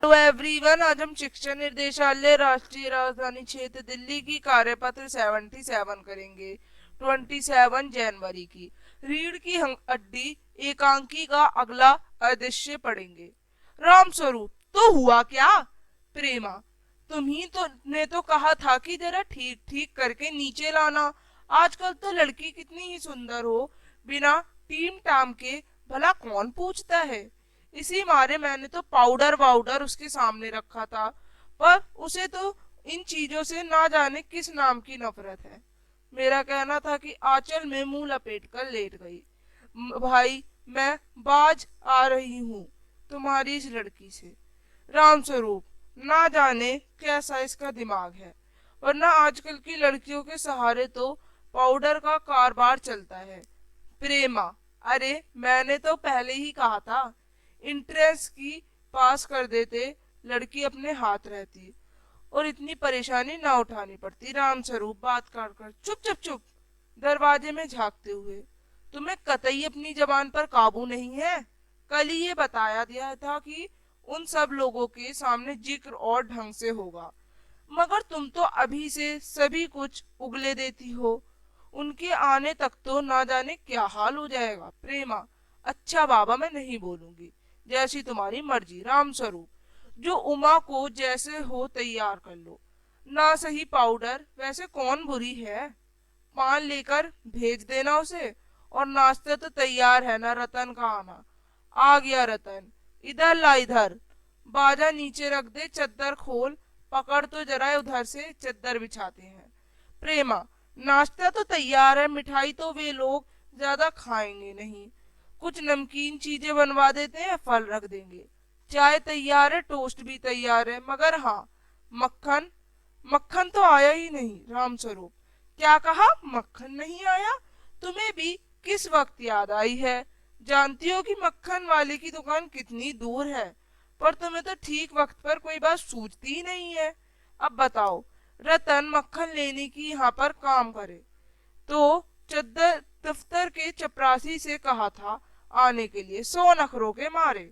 Hello everyone, आज हम शिक्षा निर्देशालय राष्ट्रीय राजधानी क्षेत्र दिल्ली की कार्यपत्र 77 करेंगे। 27 जनवरी की रीढ़ की हड्डी एकांकी का अगला अदृश्य पढ़ेंगे। राम स्वरूप, तो हुआ क्या? प्रेमा, तुम्ही तो ने तो कहा था कि जरा ठीक ठीक करके नीचे लाना। आजकल तो लड़की कितनी ही सुंदर हो, बिना टीम टाम के भला कौन पूछता है। इसी मारे मैंने तो पाउडर वाउडर उसके सामने रखा था, पर उसे तो इन चीजों से ना जाने किस नाम की नफरत है। मेरा कहना था कि आंचल में मुंह लपेट कर लेट गई। भाई, मैं बाज आ रही हूँ तुम्हारी इस लड़की से। राम स्वरूप, ना जाने कैसा इसका दिमाग है, वरना आजकल की लड़कियों के सहारे तो पाउडर का कारोबार चलता है। प्रेमा, अरे मैंने तो पहले ही कहा था, इंट्रेंस की पास कर देते लड़की अपने हाथ रहती और इतनी परेशानी ना उठानी पड़ती। राम स्वरूप बात काट कर चुप चुप चुप, दरवाजे में झांकते हुए, तुम्हें कतई अपनी जबान पर काबू नहीं है? कल ही ये बताया दिया था कि उन सब लोगों के सामने जिक्र और ढंग से होगा, मगर तुम तो अभी से सभी कुछ उगले देती हो। उनके आने तक तो ना जाने क्या हाल हो जाएगा। प्रेमा, अच्छा बाबा, मैं नहीं बोलूंगी, जैसी तुम्हारी मर्जी। राम स्वरूप, जो उमा को जैसे हो तैयार कर लो। ना सही पाउडर, वैसे कौन बुरी है, पान लेकर भेज देना उसे। और नाश्ता तो तैयार है ना, रतन का आना। आ गया रतन, इधर ला इधर। बाजा नीचे रख दे, चद्दर खोल, पकड़ तो जरा उधर से चद्दर बिछाते हैं। प्रेमा, नाश्ता तो तैयार है, मिठाई तो वे लोग ज्यादा खाएंगे नहीं, कुछ नमकीन चीजें बनवा देते हैं, फल रख देंगे। चाय तैयार है, टोस्ट भी तैयार है, मगर हाँ, मक्खन, मक्खन तो आया ही नहीं। राम स्वरूप, क्या कहा? मक्खन नहीं आया? तुम्हें भी किस वक्त याद आई है? जानती हो कि मक्खन वाले की दुकान कितनी दूर है, पर तुम्हें तो ठीक वक्त पर कोई बात सूझती ही नहीं है। अब बताओ, रतन मक्खन लेने की यहाँ पर काम करे तो चद्दर दफ्तर के चपरासी से कहा था आने के लिए, 100 नखरों के मारे।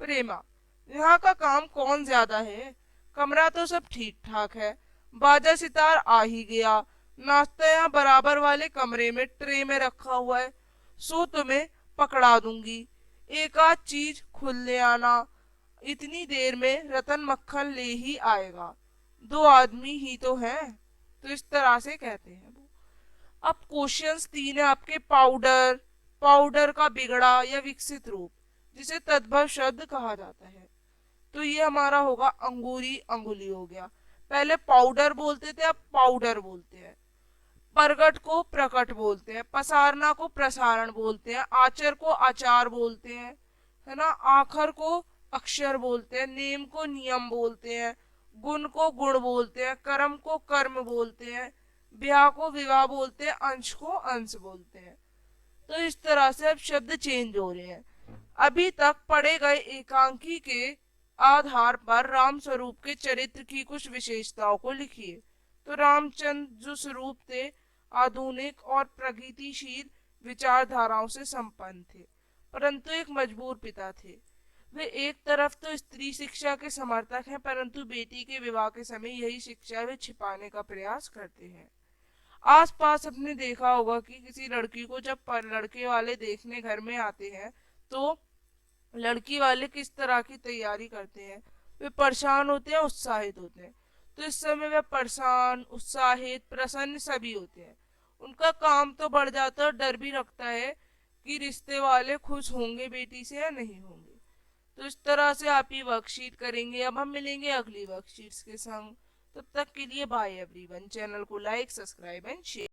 प्रेमा, यहाँ का काम कौन ज्यादा है, कमरा तो सब ठीक ठाक है, बाजा सितार आ ही गया, नाश्ता यहाँ बराबर वाले कमरे में ट्रे में रखा हुआ है, सो तुम्हें पकड़ा दूंगी, एक आध चीज खुल ले आना। इतनी देर में रतन मक्खन ले ही आएगा, 2 आदमी ही तो हैं। तो इस तरह से कहते हैं वो। अब क्वेश्चंस 3 है आपके। पाउडर, पाउडर का बिगड़ा या विकसित रूप, जिसे तद्भव शब्द कहा जाता है, तो ये हमारा होगा अंगूरी अंगुली हो गया। पहले पाउडर बोलते थे, अब पाउडर बोलते हैं। प्रगट को प्रकट बोलते हैं, पसारना को प्रसारण बोलते हैं, आचर को आचार बोलते हैं, है ना, आखर को अक्षर बोलते हैं, नेम को नियम बोलते हैं, गुण को गुण बोलते हैं, कर्म को कर्म बोलते हैं, ब्याह को विवाह बोलते हैं, अंश को अंश बोलते हैं। तो इस तरह से अब शब्द चेंज हो रहे हैं। अभी तक पढ़े गए एकांकी के आधार पर राम स्वरूप के चरित्र की कुछ विशेषताओं को लिखिए। तो रामचंद्र जो स्वरूप थे, आधुनिक और प्रगतिशील विचारधाराओं से संपन्न थे, परंतु एक मजबूर पिता थे। वे एक तरफ तो स्त्री शिक्षा के समर्थक हैं, परंतु बेटी के विवाह के समय यही शिक्षा वे छिपाने का प्रयास करते हैं। आसपास अपने देखा होगा कि किसी लड़की को जब पर लड़के वाले देखने घर में आते हैं, तो लड़की वाले किस तरह की तैयारी करते हैं। वे परेशान होते हैं, उत्साहित होते हैं। तो इस समय वे परेशान, उत्साहित, प्रसन्न सभी होते हैं। उनका काम तो बढ़ जाता है और डर भी रखता है कि रिश्ते वाले खुश होंगे बेटी से या नहीं होंगे। तो इस तरह से आप ये वर्कशीट करेंगे। अब हम मिलेंगे अगली वर्कशीट्स के संग। तब तक के लिए बाय एवरीवन। चैनल को लाइक, सब्सक्राइब एंड शेयर।